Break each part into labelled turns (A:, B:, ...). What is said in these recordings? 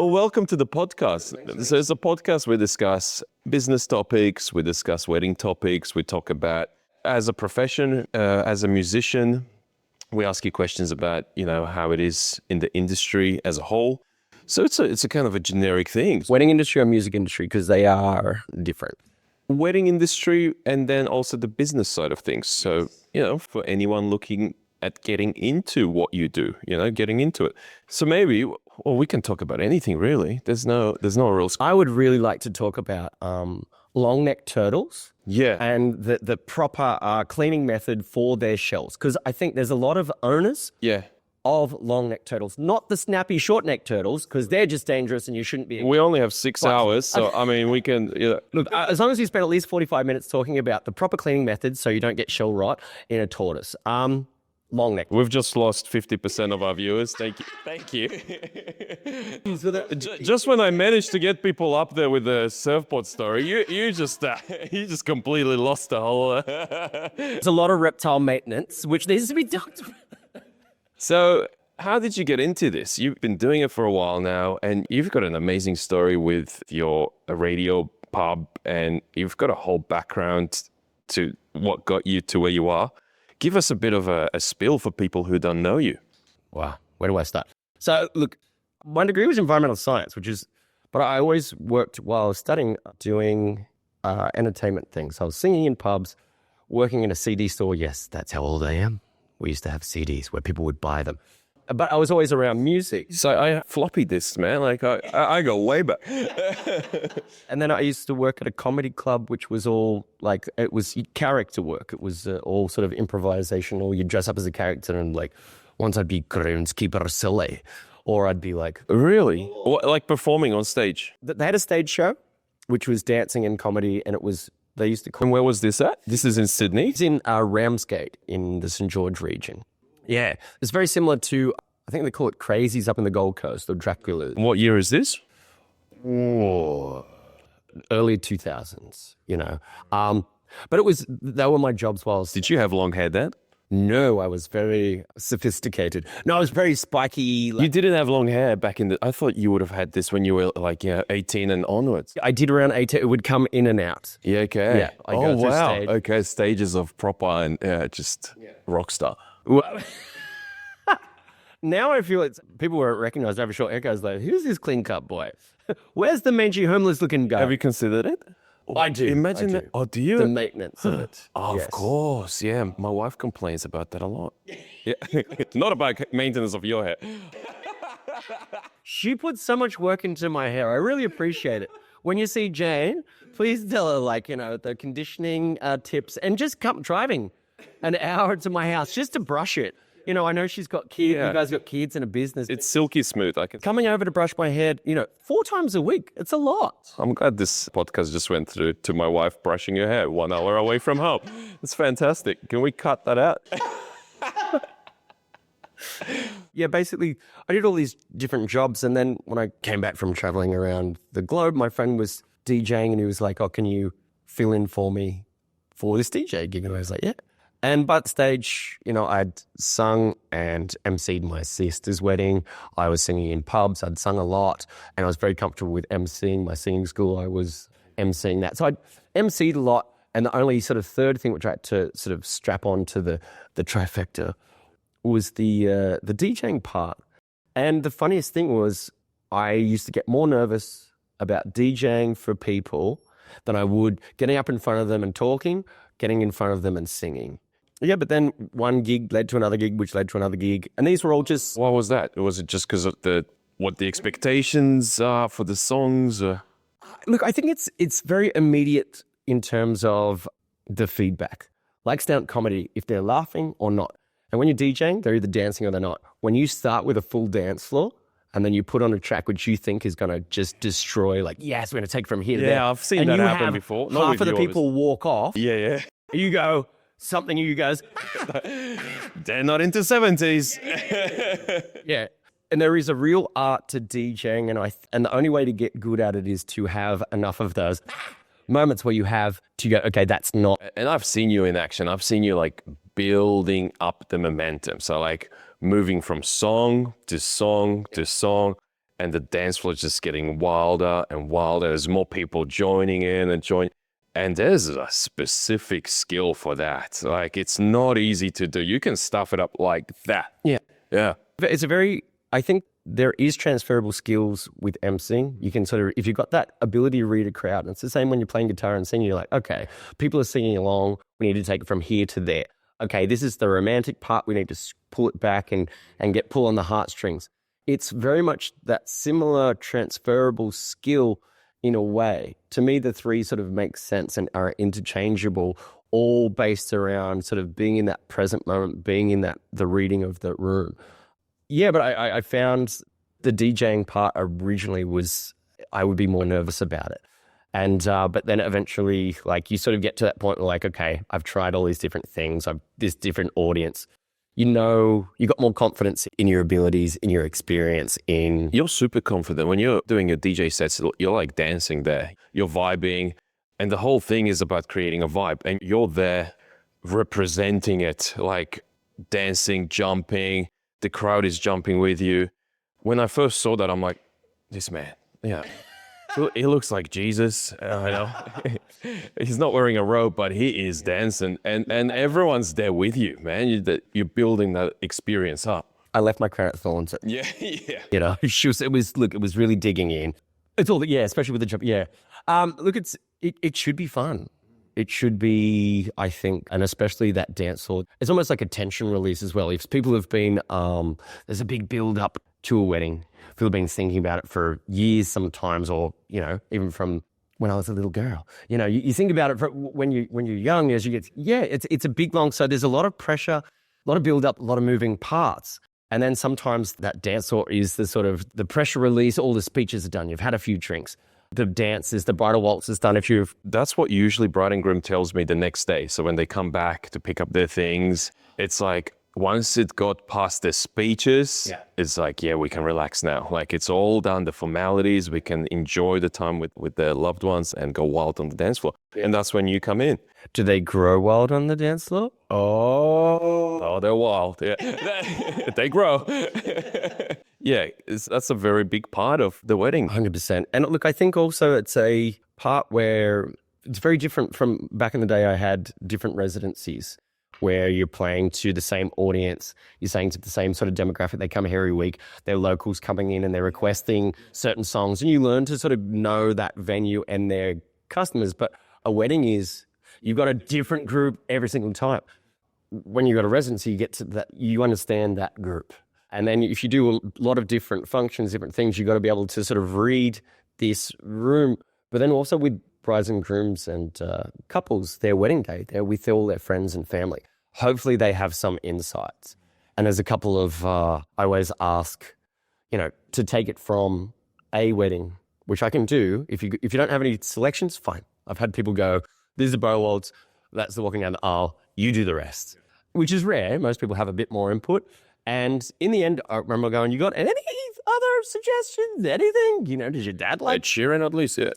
A: Well, welcome to the podcast. So it's a podcast we discuss business topics, we discuss wedding topics, we talk about as a profession, as a musician, we ask you questions about, how it is in the industry as a whole. So it's a kind of a generic thing.
B: Wedding industry or music industry, because they are different.
A: Wedding industry and then also the business side of things. So, for anyone looking at getting into what you do, getting into it. So maybe, we can talk about anything really. There's no rules.
B: I would really like to talk about long neck turtles.
A: Yeah.
B: And the proper cleaning method for their shells. Because I think there's a lot of owners of long neck turtles, not the snappy short neck turtles, because they're just dangerous and you shouldn't be.
A: We only have 6 hours, so I mean, we can.
B: Look, as long as you spend at least 45 minutes talking about the proper cleaning method so you don't get shell rot in a tortoise. Long neck.
A: We've just lost 50% of our viewers. Thank you. Just when I managed to get people up there with the surfboard story, you just completely lost the whole.
B: There's a lot of reptile maintenance, which needs to be done.
A: So, how did you get into this? You've been doing it for a while now, and you've got an amazing story with your radio pub, and you've got a whole background to what got you to where you are. Give us a bit of a spiel for people who don't know you.
B: Wow, where do I start? So, look, my degree was environmental science, but I always worked while I was studying doing entertainment things. I was singing in pubs, working in a CD store. Yes, that's how old I am. We used to have CDs where people would buy them. But I was always around music.
A: So I floppy disks, man. Like I go way back.
B: And then I used to work at a comedy club, which was all like, it was character work. It was all sort of improvisational. You'd dress up as a character and like, once I'd be groundskeeper silly, or I'd be like...
A: Really? Like performing on stage?
B: They had a stage show, which was dancing and comedy, and it was... They used to call...
A: And where was this at? This is in Sydney?
B: It's in Ramsgate in the St. George region. Yeah. It's very similar to, I think they call it Crazies up in the Gold Coast, or Dracula.
A: What year is this?
B: Early 2000s, But they were my jobs while I was...
A: Did you have long hair then?
B: No, I was very sophisticated. No, I was very spiky.
A: You didn't have long hair back in the... I thought you would have had this when you were 18 and onwards.
B: I did around 18. It would come in and out.
A: Yeah, okay.
B: Yeah.
A: Oh, wow. Okay, stages of proper and rock star.
B: Well, now I feel people won't recognize I have a short haircut. I was like, who's this clean cut boy? Where's the mangy homeless looking guy?
A: Have you considered it?
B: I do.
A: Imagine that. Oh, do you?
B: The maintenance of it.
A: Oh, yes. Of course. Yeah. My wife complains about that a lot. Yeah. Not about maintenance of your hair.
B: She puts so much work into my hair. I really appreciate it. When you see Jane, please tell her, the conditioning tips, and just come driving an hour to my house just to brush it. I know she's got kids. Yeah. You guys got kids and a business.
A: It's silky smooth.
B: Coming over to brush my hair, 4 times a week. It's a lot.
A: I'm glad this podcast just went through to my wife brushing her hair 1 hour away from home. It's fantastic. Can we cut that out?
B: Yeah, basically, I did all these different jobs. And then when I came back from traveling around the globe, my friend was DJing and he was like, oh, can you fill in for me for this DJ gig? And I was like, yeah. And by the stage, I'd sung and emceed my sister's wedding. I was singing in pubs. I'd sung a lot, and I was very comfortable with emceeing. My singing school, I was emceeing that. So I'd emceed a lot, and the only sort of third thing which I had to sort of strap on to the trifecta was the DJing part. And the funniest thing was I used to get more nervous about DJing for people than I would getting up in front of them and talking, getting in front of them and singing. Yeah, but then one gig led to another gig, which led to another gig. And these were all just...
A: What was that? Was it just because of what the expectations are for the songs? Or?
B: Look, I think it's very immediate in terms of the feedback. Like stand-up comedy, if they're laughing or not. And when you're DJing, they're either dancing or they're not. When you start with a full dance floor and then you put on a track which you think is going to just destroy, yes, we're going to take from here to there.
A: Yeah, I've seen that happen before.
B: Not half of the people walk off.
A: Yeah.
B: You go... Something you guys...
A: They're not into 70s.
B: Yeah. And there is a real art to DJing, and the only way to get good at it is to have enough of those moments where you have to go, okay, that's not...
A: And I've seen you in action. I've seen you building up the momentum. So moving from song to song to song. and the dance floor is just getting wilder and wilder. There's more people joining in and joining. And there's a specific skill for that. Like, it's not easy to do. You can stuff it up like that.
B: Yeah.
A: Yeah.
B: It's a very, I think there is transferable skills with emceeing. You can sort of, if you've got that ability to read a crowd, and it's the same when you're playing guitar and singing, you're like, okay, people are singing along. We need to take it from here to there. Okay, this is the romantic part. We need to pull it back and pull on the heartstrings. It's very much that similar transferable skill in a way. To me, the three sort of make sense and are interchangeable, all based around sort of being in that present moment, being in the reading of the room. Yeah, but I found the DJing part originally I would be more nervous about it. And but then eventually, like, you sort of get to that point where, like, okay, I've tried all these different things. I've this different audience. You got more confidence in your abilities, in your experience. You're
A: super confident when you're doing your DJ sets. You're like dancing there. You're vibing, and the whole thing is about creating a vibe. And you're there representing it, like dancing, jumping. The crowd is jumping with you. When I first saw that, I'm like, this man, yeah. He looks like Jesus. I know. He's not wearing a robe, but he is dancing. And everyone's there with you, man. You're building that experience up.
B: I left my crown at Thorns.
A: Yeah, yeah.
B: You know, it was really digging in. It's all, yeah, especially with the jump. Yeah. Look, it should be fun. It should be, I think, and especially that dance floor. It's almost like a tension release as well. If people have been, there's a big build up to a wedding. People have been thinking about it for years sometimes, or, you know, even from when I was a little girl. You know, you think about it when you're young, as you get, yeah, it's a big long, so there's a lot of pressure, a lot of build up, a lot of moving parts. And then sometimes that dance floor is the sort of the pressure release, all the speeches are done, you've had a few drinks. The dances, the bridal waltz is done.
A: That's what usually bride and groom tells me the next day. So when they come back to pick up their things, it's like, once it got past the speeches, it's like, yeah, we can relax now. Like, it's all done, the formalities. We can enjoy the time with their loved ones and go wild on the dance floor. Yeah. And that's when you come in.
B: Do they grow wild on the dance floor?
A: Oh, they're wild. Yeah, they grow. Yeah, that's a very big part of the wedding.
B: 100%. And look, I think also it's a part where it's very different from back in the day. I had different residencies where you're playing to the same audience, you're saying to the same sort of demographic. They come here every week, they're locals coming in and they're requesting certain songs, and you learn to sort of know that venue and their customers. But a wedding is, you've got a different group every single time. When you've got a residency, you get to that, you understand that group. And then if you do a lot of different functions, different things, you've got to be able to sort of read this room. But then also with brides and grooms and couples, their wedding day, they're with all their friends and family. Hopefully they have some insights. And there's a couple of, I always ask, you know, to take it from a wedding, which I can do. If you don't have any selections, fine. I've had people go, this is the bow waltz, that's the walking down the aisle, you do the rest, which is rare. Most people have a bit more input. And in the end, I remember going, you got any other suggestions, anything? You know, does your dad like?
A: Ed Sheeran at least, yeah.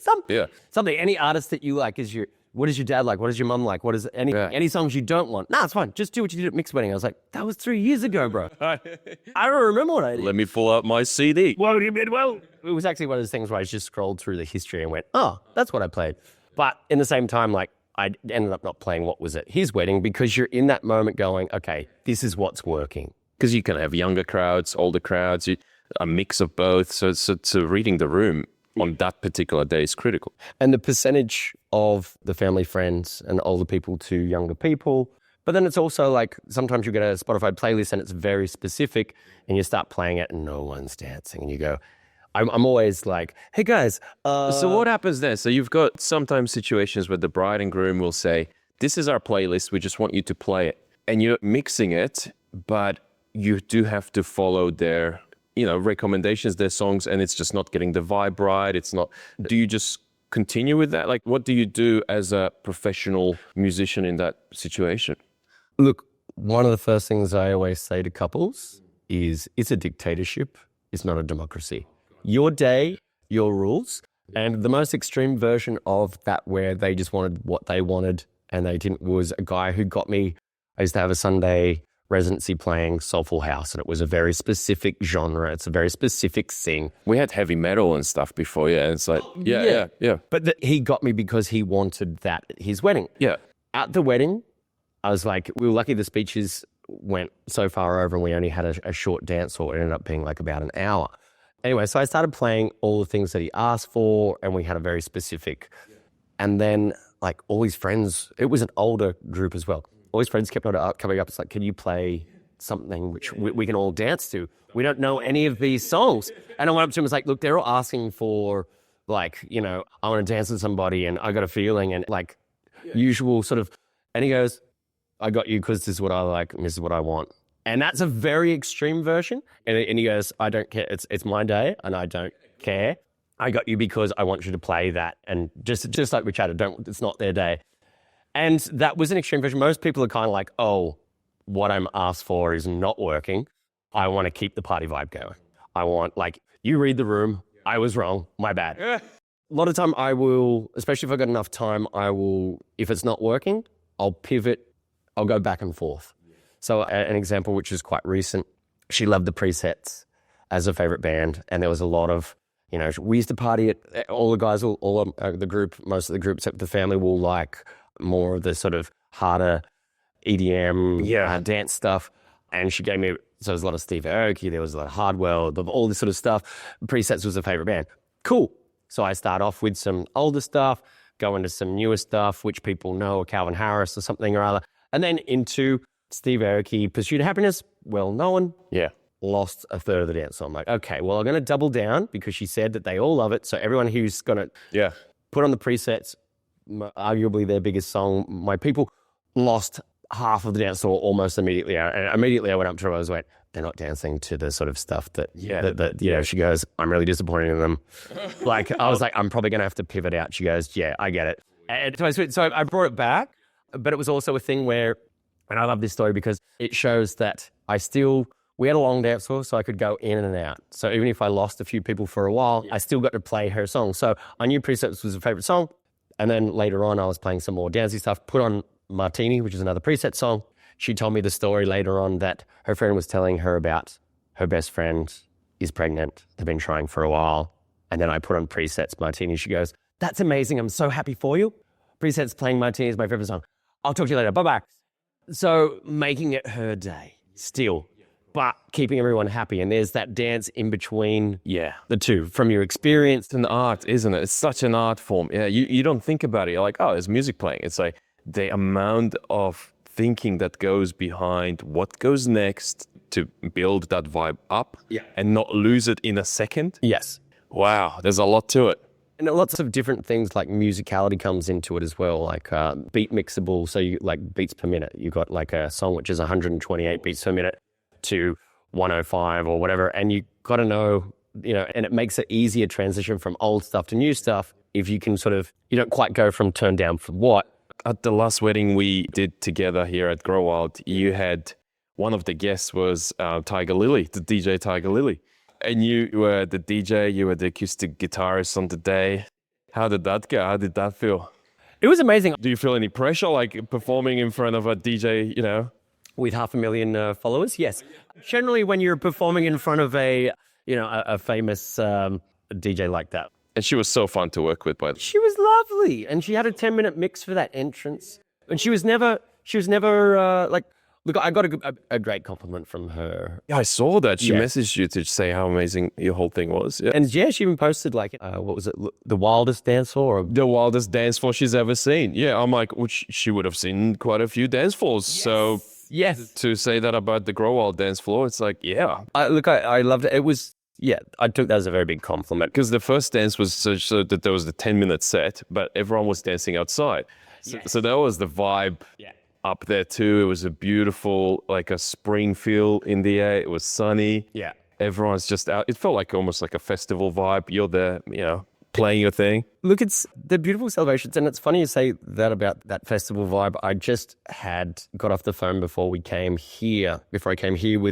B: Something, any artist that you like, what does your dad like? What does your mum like? What is any songs you don't want? Nah, it's fine. Just do what you did at Mixed Wedding. I was like, that was 3 years ago, bro. I don't remember what I did.
A: Let me pull out my CD.
B: Well, it was actually one of those things where I just scrolled through the history and went, oh, that's what I played. But in the same time, like, I ended up not playing what was at his wedding, because you're in that moment going, okay, this is what's working.
A: Because you can have younger crowds, older crowds, a mix of both. So reading the room on that particular day is critical.
B: And the percentage of the family, friends, and older people to younger people. But then it's also like, sometimes you get a Spotify playlist and it's very specific, and you start playing it and no one's dancing. And you go, I'm always like, hey guys.
A: So what happens there? So you've got sometimes situations where the bride and groom will say, this is our playlist, we just want you to play it. And you're mixing it, but you do have to follow their, you know, recommendations, their songs, and it's just not getting the vibe right. It's not. Do you just continue with that? Like, what do you do as a professional musician in that situation?
B: Look, one of the first things I always say to couples is, it's a dictatorship. It's not a democracy. Your day, your rules. And the most extreme version of that, where they just wanted what they wanted and they didn't, was a guy who got me. I used to have a Sunday residency playing soulful house, and it was a very specific genre. It's a very specific thing.
A: We had heavy metal and stuff before, yeah. And it's like, yeah.
B: But he got me because he wanted that at his wedding.
A: Yeah.
B: At the wedding, I was like, we were lucky the speeches went so far over and we only had a short dance, or it ended up being like about an hour. Anyway, so I started playing all the things that he asked for, and we had a very specific. And then like all his friends, it was an older group as well. All his friends kept on coming up. It's like, can you play something which we can all dance to? We don't know any of these songs. And I went up to him and was like, look, they're all asking for like, you know, I want to dance with somebody and I got a feeling and like usual sort of. And he goes, I got you because this is what I like and this is what I want. And that's a very extreme version. And he goes, I don't care. It's my day and I don't care. I got you because I want you to play that. And just like we chatted, it's not their day. And that was an extreme version. Most people are kind of like, oh, what I'm asked for is not working. I want to keep the party vibe going. I want, like, you read the room. I was wrong. My bad. A lot of time I will, especially if I've got enough time, I will, if it's not working, I'll pivot. I'll go back and forth. So an example, which is quite recent, she loved the Presets as a favorite band. And there was a lot of, you know, we used to party at, all the guys, all the group, most of the group except the family will like more of the sort of harder EDM dance stuff. And she gave me, so there was a lot of Steve Aoki, there was a lot of Hardwell, all this sort of stuff. Presets was a favorite band. Cool. So I start off with some older stuff, go into some newer stuff, which people know, or Calvin Harris or something or other. And then into Steve Aoki, Pursuit of Happiness, well known.
A: Yeah.
B: Lost a third of the dance. So I'm like, okay, well, I'm going to double down because she said that they all love it. So everyone who's going to put on the Presets, arguably their biggest song, my people lost half of the dance floor almost immediately. And immediately I went up to her, I was like, they're not dancing to the sort of stuff that you know, she goes, I'm really disappointed in them. Like, I was like, I'm probably going to have to pivot out. She goes, yeah, I get it. And so I brought it back, but it was also a thing where, and I love this story because it shows that we had a long dance floor, so I could go in and out. So even if I lost a few people for a while, I still got to play her song. So I knew Presets was a favorite song. And then later on, I was playing some more dancey stuff, put on Martini, which is another Preset song. She told me the story later on that her friend was telling her about her best friend is pregnant. They've been trying for a while. And then I put on Presets Martini. She goes, that's amazing. I'm so happy for you. Presets playing Martini is my favorite song. I'll talk to you later. Bye-bye. So making it her day still, but keeping everyone happy. And there's that dance in between the two from your experience.
A: It's an art, isn't it? It's such an art form. Yeah, you don't think about it. You're like, oh, there's music playing. It's like the amount of thinking that goes behind what goes next to build that vibe up and not lose it in a second.
B: Yes.
A: Wow, there's a lot to it.
B: And lots of different things like musicality comes into it as well, like beat mixable. So you like beats per minute. You've got like a song which is 128 beats per minute to 105 or whatever. And you got to know, you know, and it makes it easier transition from old stuff to new stuff if you can sort of, you don't quite go from turn down for what.
A: At the last wedding we did together here at Grow Wild, you had one of the guests was Tiger Lily, the DJ Tiger Lily. And you were the DJ, you were the acoustic guitarist on the day. How did that go? How did that feel?
B: It was amazing.
A: Do you feel any pressure, like performing in front of a DJ, you know?
B: With 500,000 followers, yes. Generally, when you're performing in front of a famous DJ like that.
A: And she was so fun to work with, by the way.
B: She was lovely, and she had a 10-minute mix for that entrance. And she was never like. Look, I got a great compliment from her.
A: Yeah, I saw that. She messaged you to say how amazing your whole thing was. Yeah.
B: And yeah, she even posted like, what was it? The wildest dance floor? Or...
A: The wildest dance floor she's ever seen. Yeah, I'm like, which she would have seen quite a few dance floors. Yes. So to say that about the Grow Wild dance floor, it's like, yeah.
B: I loved it. It was, I took that as a very big compliment.
A: Because the first dance was so that there was the 10-minute set, but everyone was dancing outside. So that was the vibe. Yeah. Up there too. It was a beautiful, like a spring feel in the air. It was sunny. Yeah. Everyone's just out. It felt like almost like a festival vibe. You're there, you know, playing your thing.
B: Look, it's the beautiful celebrations. And it's funny you say that about that festival vibe. I just got off the phone before I came here with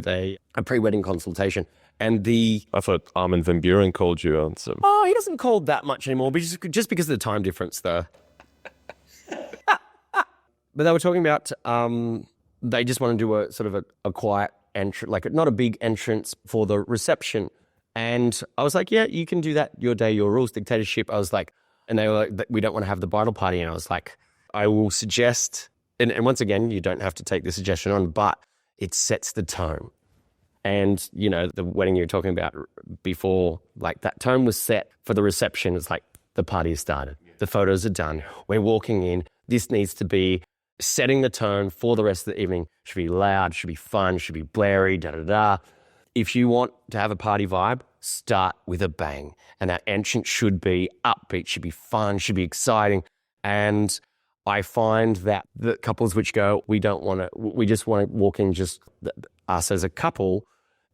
B: a pre-wedding consultation. And I
A: thought Armin van Buuren called you on some.
B: Oh, he doesn't call that much anymore, but just because of the time difference though. But they were talking about they just want to do a sort of a quiet entrance, like not a big entrance for the reception. And I was like, yeah, you can do that. Your day, your rules, dictatorship. I was like, and they were like, we don't want to have the bridal party. And I was like, I will suggest, and once again, you don't have to take the suggestion on, but it sets the tone. And, you know, the wedding you were talking about before, like that tone was set for the reception. It's like the party has started. The photos are done. We're walking in. This needs to be setting the tone for the rest of the evening. Should be loud, should be fun, should be blary, da-da-da. If you want to have a party vibe, start with a bang. And that entrance should be upbeat, should be fun, should be exciting. And I find that the couples which go, we just want to walk in just us as a couple,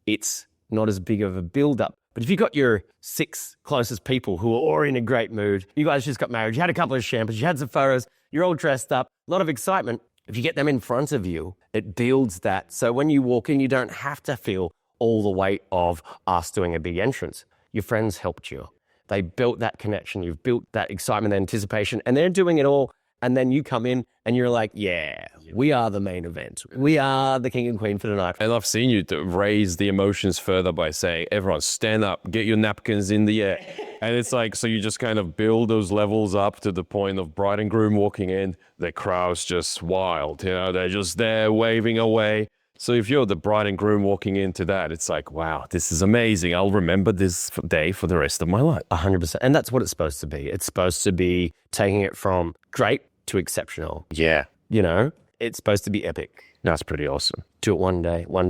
B: it's not as big of a build-up. But if you've got your 6 closest people who are all in a great mood, you guys just got married, you had a couple of champagnes, you had some photos, you're all dressed up, a lot of excitement. If you get them in front of you, it builds that. So when you walk in, you don't have to feel all the weight of us doing a big entrance. Your friends helped you. They built that connection. You've built that excitement, anticipation, and they're doing it all. And then you come in and you're like, yeah, we are the main event. We are the king and queen for the night.
A: And I've seen you raise the emotions further by saying, everyone stand up, get your napkins in the air. And it's like, so you just kind of build those levels up to the point of bride and groom walking in, the crowd's just wild, you know, they're just there waving away. So if you're the bride and groom walking into that, it's like, wow, this is amazing. I'll remember this day for the rest of my life.
B: 100%. And that's what it's supposed to be. It's supposed to be taking it from great to exceptional.
A: Yeah.
B: You know, it's supposed to be epic.
A: That's pretty awesome.
B: Do it one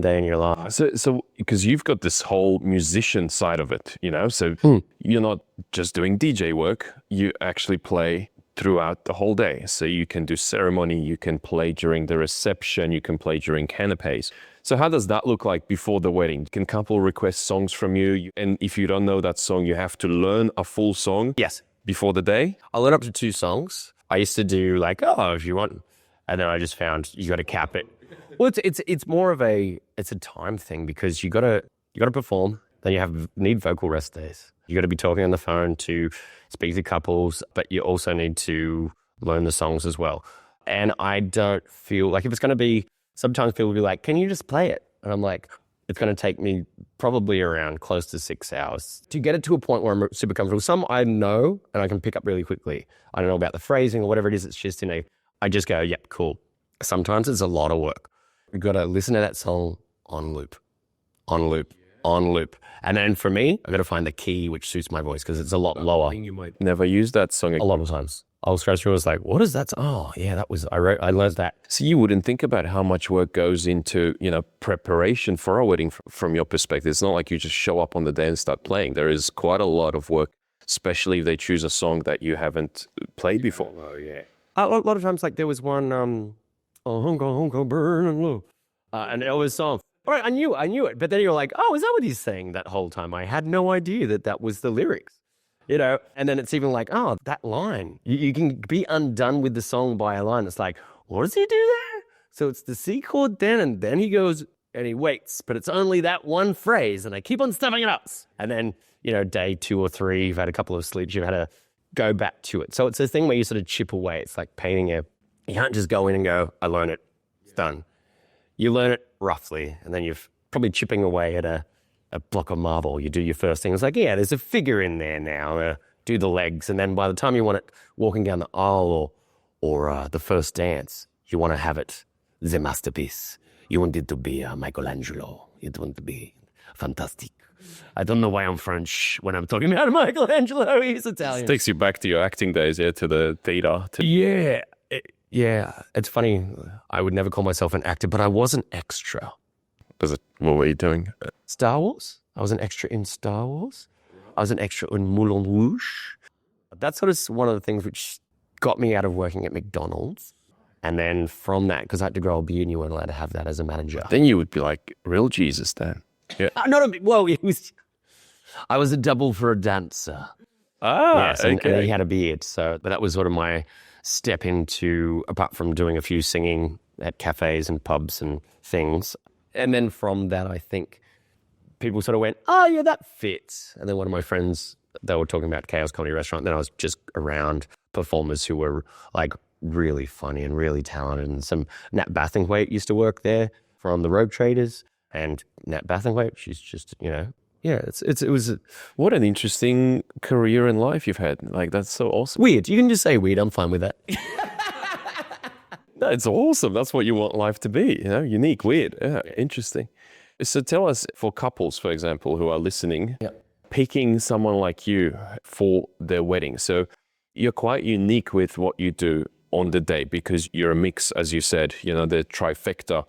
B: day in your life.
A: So because you've got this whole musician side of it, you know, so you're not just doing DJ work, you actually play throughout the whole day. So you can do ceremony, you can play during the reception, you can play during canapes. So how does that look like before the wedding? Can couple request songs from you? And if you don't know that song, you have to learn a full song?
B: Yes.
A: Before the day?
B: I learned up to 2 songs. I used to do like, oh, if you want. And then I just found you got to cap it. Well, it's more of it's a time thing because you got to perform. Then you need vocal rest days. You got to be talking on the phone to speak to couples, but you also need to learn the songs as well. And I don't feel like if it's going to be, sometimes people will be like, can you just play it? And I'm like, it's going to take me probably around close to 6 hours to get it to a point where I'm super comfortable. Some I know and I can pick up really quickly. I don't know about the phrasing or whatever it is. It's just I just go, yep, cool. Sometimes it's a lot of work. You've got to listen to that song on loop. And then for me, I've got to find the key which suits my voice because it's a lot lower.
A: I think you might never use that song again.
B: A lot of times. I'll scratch through. I was like, what is that? Oh, yeah, I learned that.
A: So you wouldn't think about how much work goes into, you know, preparation for a wedding from your perspective. It's not like you just show up on the day and start playing. There is quite a lot of work, especially if they choose a song that you haven't played before.
B: Oh, yeah. A lot of times, like there was one, Hunka burning low, an Elvis song. All right, I knew it. But then you're like, oh, is that what he's saying that whole time? I had no idea that was the lyrics. You know, and then it's even like, oh, that line. You can be undone with the song by a line. It's like, what does he do there? So it's the C chord then, and then he goes and he waits, but it's only that one phrase, and I keep on stepping it up. And then, you know, day 2 or 3, you've had a couple of sleeps, you've had to go back to it. So it's a thing where you sort of chip away. It's like painting you can't just go in and go, I learn it, it's done. You learn it roughly, and then you're probably chipping away at a block of marble. You do your first thing. It's like, yeah, there's a figure in there now. Do the legs. And then by the time you want it walking down the aisle or the first dance, you want to have it the masterpiece. You want it to be Michelangelo. You want it to be fantastic. I don't know why I'm French when I'm talking about Michelangelo. He's Italian.
A: It takes you back to your acting days, yeah, to the theater.
B: Yeah. Yeah. It's funny. I would never call myself an actor, but I was an extra.
A: What were you doing?
B: Star Wars. I was an extra in Star Wars. I was an extra in Moulin Rouge. That's sort of one of the things which got me out of working at McDonald's. And then from that, because I had to grow a beard and you weren't allowed to have that as a manager.
A: Then you would be like real Jesus then. Yeah.
B: I was a double for a dancer.
A: Yes,
B: and
A: okay.
B: he had a beard. But that was sort of my step into, apart from doing a few singing at cafes and pubs and things. And then from that, I think people sort of went, oh, yeah, that fits. And then one of my friends, they were talking about Chaos Comedy Restaurant. Then I was just around performers who were like really funny and really talented. And some Nat Bathingthwaite used to work there from the Rogue Traders, and Nat Bathingthwaite, she's just, it was
A: What an interesting career in life you've had. Like, that's so awesome.
B: weird. You can just say weird. I'm fine with that.
A: No, it's awesome. That's what you want life to be, unique, weird. Yeah, interesting. So tell us, for couples, for example, who are listening, picking someone like you for their wedding. So you're quite unique with what you do on the day because you're a mix, as you said, the trifecta.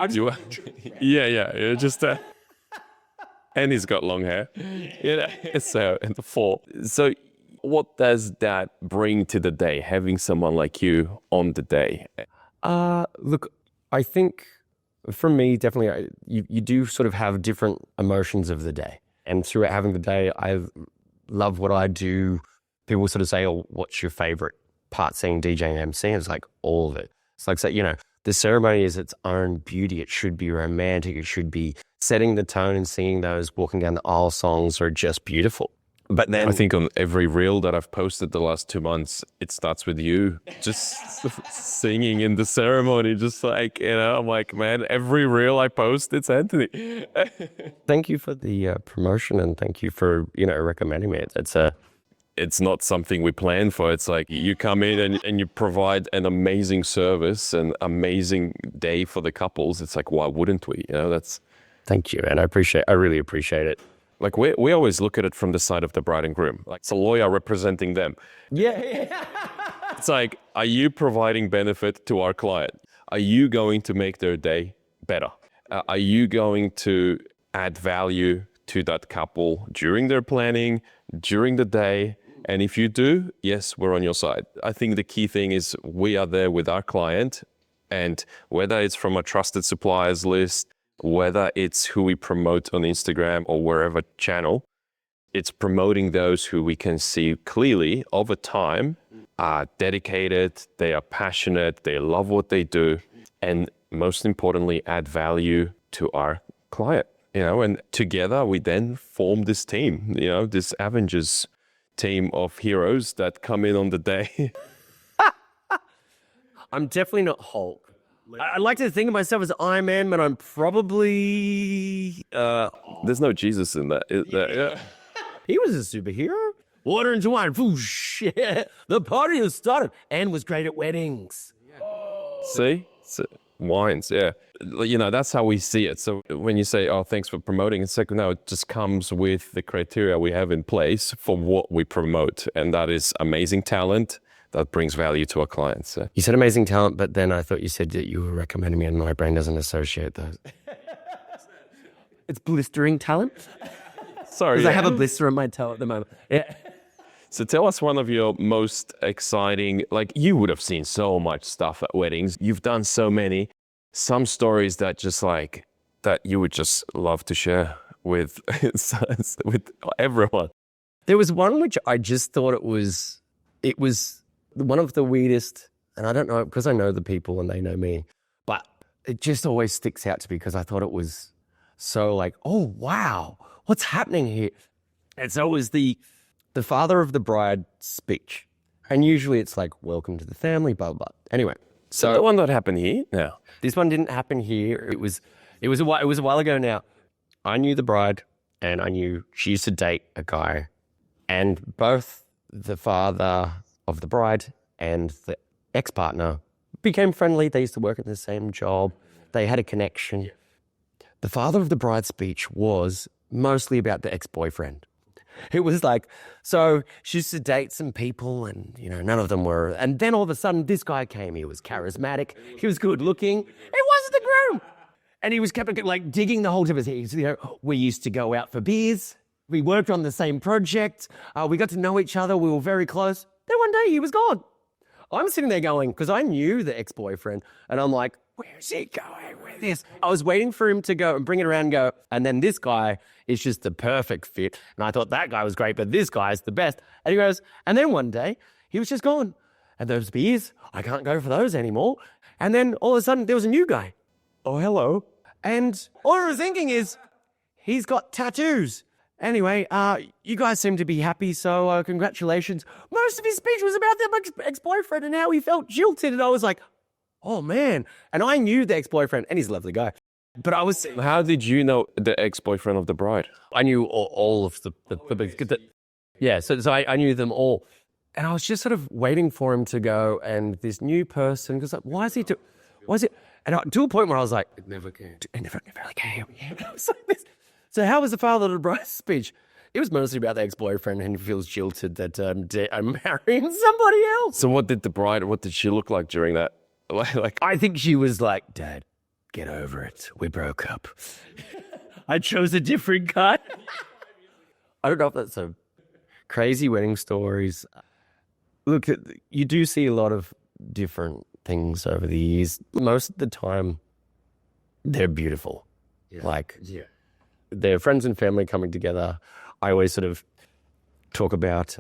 A: You're just and he's got long hair. So and the four. So what does that bring to the day, having someone like you on the day?
B: Look, I think for me, definitely, you do sort of have different emotions of the day. And throughout having the day, I love what I do. People sort of say, oh, what's your favorite part, saying DJ and MC? And it's like all of it. It's like, the ceremony is its own beauty. It should be romantic. It should be setting the tone, and singing those walking down the aisle songs are just beautiful. But then
A: I think on every reel that I've posted the last 2 months, it starts with you just singing in the ceremony, just like, I'm like, man, every reel I post, it's Anthony.
B: thank you for the promotion, and thank you for, recommending me.
A: It's not something we plan for. It's like you come in and you provide an amazing service, an amazing day for the couples. It's like, why wouldn't we?
B: Thank you. And I really appreciate it.
A: Like we always look at it from the side of the bride and groom. Like it's a lawyer representing them.
B: Yeah.
A: It's like, are you providing benefit to our client? Are you going to make their day better? Are you going to add value to that couple during their planning, during the day? And if you do, yes, we're on your side. I think the key thing is we are there with our client, and whether it's from a trusted suppliers list, whether it's who we promote on Instagram or wherever channel, it's promoting those who we can see clearly over time are dedicated, they are passionate, they love what they do, and most importantly, add value to our client. And together we then form this team, this Avengers team of heroes that come in on the day.
B: I'm definitely not Hulk. I like to think of myself as Iron Man, but I'm probably...
A: There's no Jesus in that, is there? Yeah.
B: He was a superhero. Water into wine. Whoosh. Yeah. The party has started and was great at weddings.
A: See? Wines, yeah. That's how we see it. So when you say, oh, thanks for promoting, it's like, no, it just comes with the criteria we have in place for what we promote. And that is amazing talent that brings value to our clients. So.
B: You said amazing talent, but then I thought you said that you were recommending me, and my brain doesn't associate those. It's blistering talent.
A: Sorry.
B: Because I have a blister on my toe at the moment. Yeah.
A: So tell us one of your most exciting, like you would have seen so much stuff at weddings. You've done so many, some stories that just like, that you would just love to share with everyone.
B: There was one which I just thought it was one of the weirdest, and I don't know, because I know the people and they know me, but it just always sticks out to me because I thought it was so like, oh, wow, what's happening here? And so it was the father of the bride speech. And usually it's like, welcome to the family, blah, blah, blah. Anyway.
A: So the one that happened here? No.
B: This one didn't happen here. It was a while ago now. I knew the bride, and I knew she used to date a guy, and both the father of the bride and the ex-partner became friendly. They used to work at the same job. They had a connection. The father of the bride's speech was mostly about the ex-boyfriend. It was like, so she used to date some people, and, none of them were. And then all of a sudden, this guy came. He was charismatic. He was good looking. It wasn't the groom. And he was kept like digging the whole tip of his head. We used to go out for beers. We worked on the same project. We got to know each other. We were very close. Then one day he was gone. I'm sitting there going, because I knew the ex-boyfriend, and I'm like, where's he going with this? I was waiting for him to go and bring it around and go, and then this guy is just the perfect fit. And I thought that guy was great, but this guy's the best. And he goes, and then one day he was just gone. And those beers, I can't go for those anymore. And then all of a sudden there was a new guy.
A: Oh, hello.
B: And all I was thinking is, he's got tattoos. Anyway, you guys seem to be happy, so congratulations. Most of his speech was about the ex-boyfriend and how he felt jilted. And I was like, oh, man. And I knew the ex-boyfriend, and he's a lovely guy. But I was...
A: How did you know the ex-boyfriend of the bride?
B: I knew all of the yeah, so I knew them all. And I was just sort of waiting for him to go, and this new person, because like, why is he... And to a point where I was like... It never came. It never really came. Yeah. I was like this. So how was the father of the bride's speech? It was mostly about the ex-boyfriend and he feels jilted that I'm marrying somebody else.
A: So what did she look like during that? Like
B: I think she was like, Dad, get over it. We broke up. I chose a different guy. I don't know if that's a crazy wedding stories. Look, you do see a lot of different things over the years. Most of the time, they're beautiful. Yeah. They're friends and family coming together. I always sort of talk about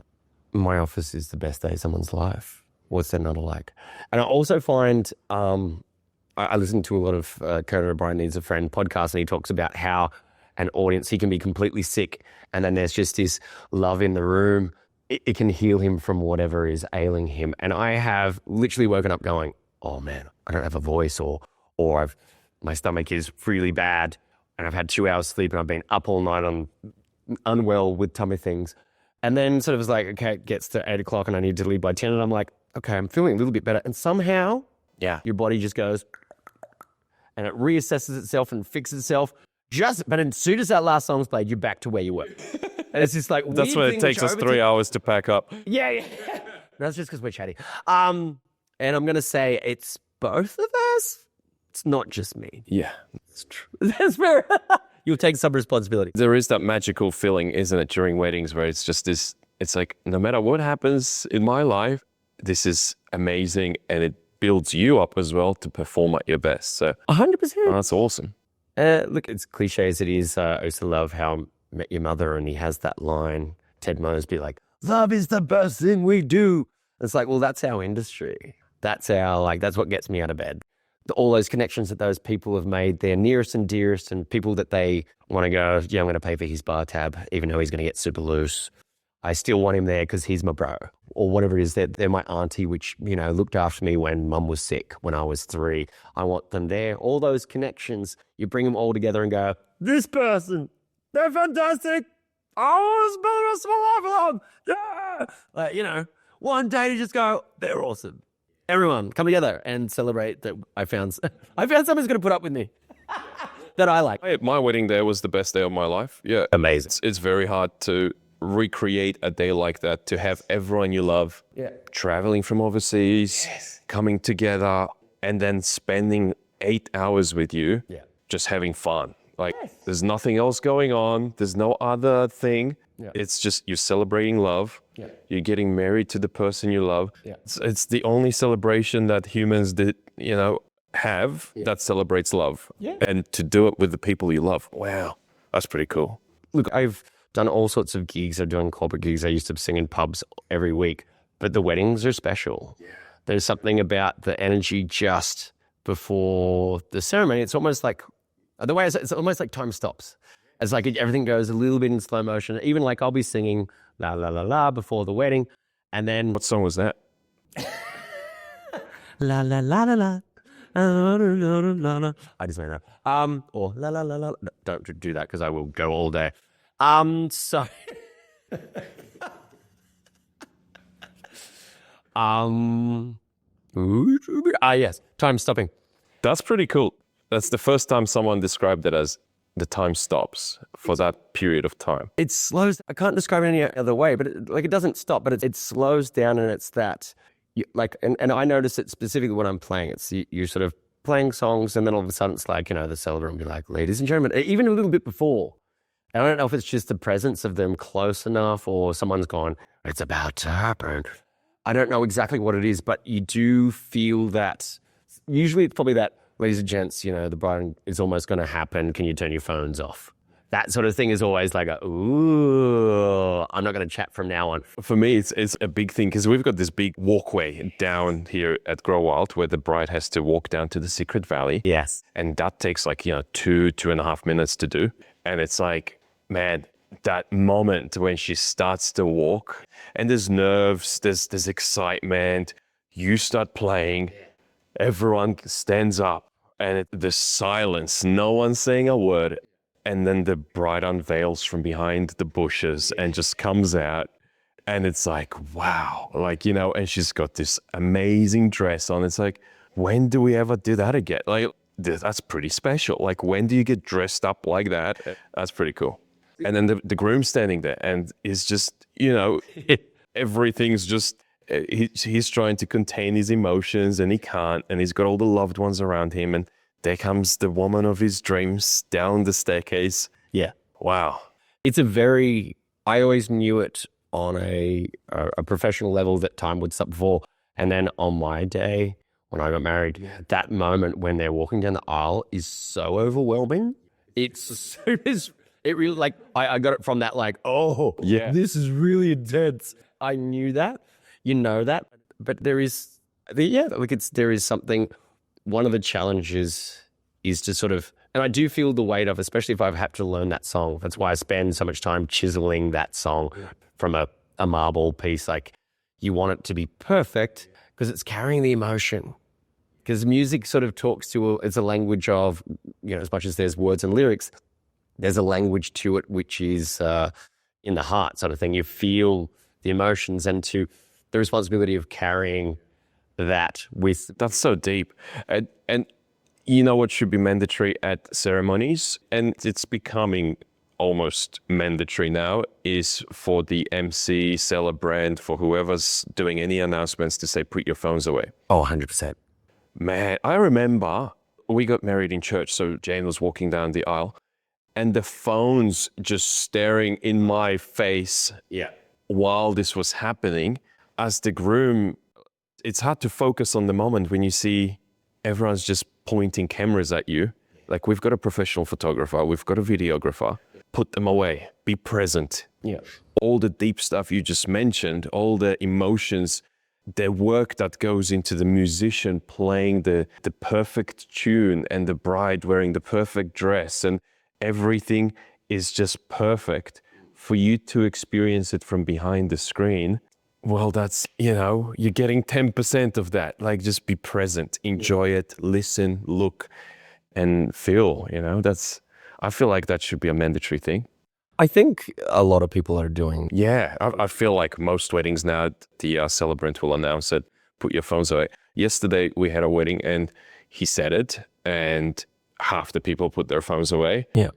B: my office is the best day of someone's life. What's that not like? And I also find I listen to a lot of Conan O'Brien Needs a Friend podcast, and he talks about how an audience, he can be completely sick, and then there's just this love in the room. It can heal him from whatever is ailing him. And I have literally woken up going, oh man, I don't have a voice, or my stomach is really bad. And I've had 2 hours sleep and I've been up all night unwell with tummy things. And then sort of was like, okay, it gets to 8 o'clock and I need to leave by 10. And I'm like, okay, I'm feeling a little bit better. And somehow, your body just goes and it reassesses itself and fixes itself. But as soon as that last song's played, you're back to where you were. And it's just like,
A: that's why it takes us 3 hours to pack up.
B: Yeah. That's just because we're chatty. And I'm going to say it's both of us. It's not just me.
A: Yeah.
B: That's true. That's fair. You'll take some responsibility.
A: There is that magical feeling, isn't it, during weddings where it's just this, it's like, no matter what happens in my life, this is amazing and it builds you up as well to perform at your best. So
B: 100%.
A: That's awesome.
B: Look, as cliche as it is, I used to love How I Met Your Mother, and he has that line, Ted Mosby, like, love is the best thing we do. It's like, well, that's our industry. That's what gets me out of bed. All those connections that those people have made, their nearest and dearest, and people that they want to go, yeah, I'm going to pay for his bar tab, even though he's going to get super loose. I still want him there because he's my bro, or whatever it is. They're my auntie, which, looked after me when mum was sick when I was 3. I want them there. All those connections, you bring them all together and go, this person, they're fantastic. Oh, it's been a small life. Yeah. One day to just go, they're awesome. Everyone, come together and celebrate that I found someone's going to put up with me that I like.
A: My wedding day was the best day of my life. Yeah.
B: Amazing.
A: It's very hard to recreate a day like that, to have everyone you love traveling from overseas, coming together, and then spending 8 hours with you, just having fun. Like, there's nothing else going on. There's no other thing. Yeah. It's just you're celebrating love. Yeah. You're getting married to the person you love. Yeah. It's the only celebration that humans have that celebrates love. Yeah. And to do it with the people you love. Wow. That's pretty cool.
B: Look, I've done all sorts of gigs. I've done corporate gigs. I used to sing in pubs every week. But the weddings are special. Yeah. There's something about the energy just before the ceremony. It's almost like, it's almost like time stops. It's like everything goes a little bit in slow motion. Even like I'll be singing la la la la before the wedding, and then
A: what song was that?
B: La la la la la. I just made that. Or la la la la. No, don't do that because I will go all day. So. Yes, time stopping.
A: That's pretty cool. That's the first time someone described it as the time stops for that period of time.
B: It slows. I can't describe it any other way, but it doesn't stop, but it slows down, and it's that, and I notice it specifically when I'm playing. It's you're sort of playing songs, and then all of a sudden it's like, the celebrant will be like, ladies and gentlemen, even a little bit before. And I don't know if it's just the presence of them close enough, or someone's gone, it's about to happen. I don't know exactly what it is, but you do feel that. Usually it's probably that, ladies and gents, the bride is almost going to happen. Can you turn your phones off? That sort of thing is always like, ooh, I'm not going to chat from now on.
A: For me, it's a big thing because we've got this big walkway down here at Grow Wild where the bride has to walk down to the Secret Valley.
B: Yes.
A: And that takes 2.5 minutes to do. And it's like, man, that moment when she starts to walk and there's nerves, there's excitement, you start playing, everyone stands up and there's silence, no one's saying a word. And then the bride unveils from behind the bushes and just comes out. And it's like, wow, like, you know, and she's got this amazing dress on. It's like, when do we ever do that again? Like, that's pretty special. Like, when do you get dressed up like that? That's pretty cool. And then the groom standing there and is just, you know, everything's just, he's trying to contain his emotions and he can't. And he's got all the loved ones around him. And there comes the woman of his dreams down the staircase.
B: Yeah.
A: Wow.
B: It's I always knew it on a professional level that time would stop before. And then on my day, when I got married, that moment when they're walking down the aisle is so overwhelming. It really, like, I got it from that, like, oh, yeah, this is really intense. I knew that, you know that, but there is something, one of the challenges is to sort of, and I do feel the weight of, especially if I've had to learn that song. That's why I spend so much time chiseling that song from a marble piece. Like, you want it to be perfect because it's carrying the emotion. Because music sort of talks to, it's a language of, you know, as much as there's words and lyrics, there's a language to it which is in the heart sort of thing. You feel the emotions and to the responsibility of carrying that with.
A: That's so deep. And you know what should be mandatory at ceremonies? And it's becoming almost mandatory now, is for the MC, celebrant, for whoever's doing any announcements to say, put your phones away.
B: Oh, 100%.
A: Man, I remember we got married in church. So Jane was walking down the aisle and the phones just staring in my face while this was happening. As the groom, it's hard to focus on the moment when you see everyone's just pointing cameras at you. Like, we've got a professional photographer, we've got a videographer. Put them away, be present.
B: Yeah.
A: All the deep stuff you just mentioned, all the emotions, the work that goes into the musician playing the perfect tune and the bride wearing the perfect dress and everything is just perfect for you to experience it from behind the screen. Well, that's, you know, you're getting 10% of that. Like, just be present, enjoy it, listen, look, and feel, you know, I feel like that should be a mandatory thing.
B: I think a lot of people are doing.
A: Yeah, I feel like most weddings now, the celebrant will announce it, put your phones away. Yesterday, we had a wedding and he said it and half the people put their phones away.
B: Yeah.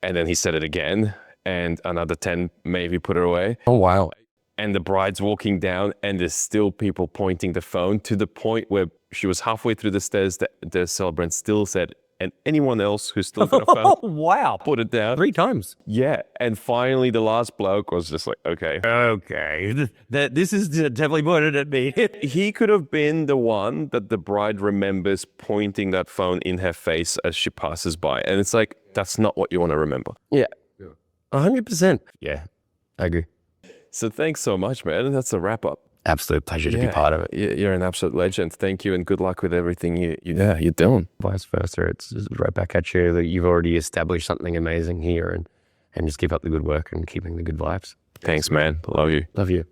A: And then he said it again and another 10 maybe put it away.
B: Oh, wow.
A: And the bride's walking down and there's still people pointing the phone, to the point where she was halfway through the stairs, the celebrant still said, and anyone else who's still got a phone,
B: oh, wow,
A: put it down.
B: 3 times.
A: Yeah. And finally, the last bloke was just like, okay.
B: This is definitely pointed at me.
A: He could have been the one that the bride remembers pointing that phone in her face as she passes by. And it's like, that's not what you want to remember.
B: Yeah. 100%. Yeah, I agree.
A: So thanks so much, man. That's a wrap up.
B: Absolute pleasure to be part of it.
A: You're an absolute legend. Thank you, and good luck with everything you're doing.
B: Vice versa. It's right back at you that you've already established something amazing here, and just keep up the good work and keeping the good vibes.
A: Thanks, man. Love you.
B: Love you.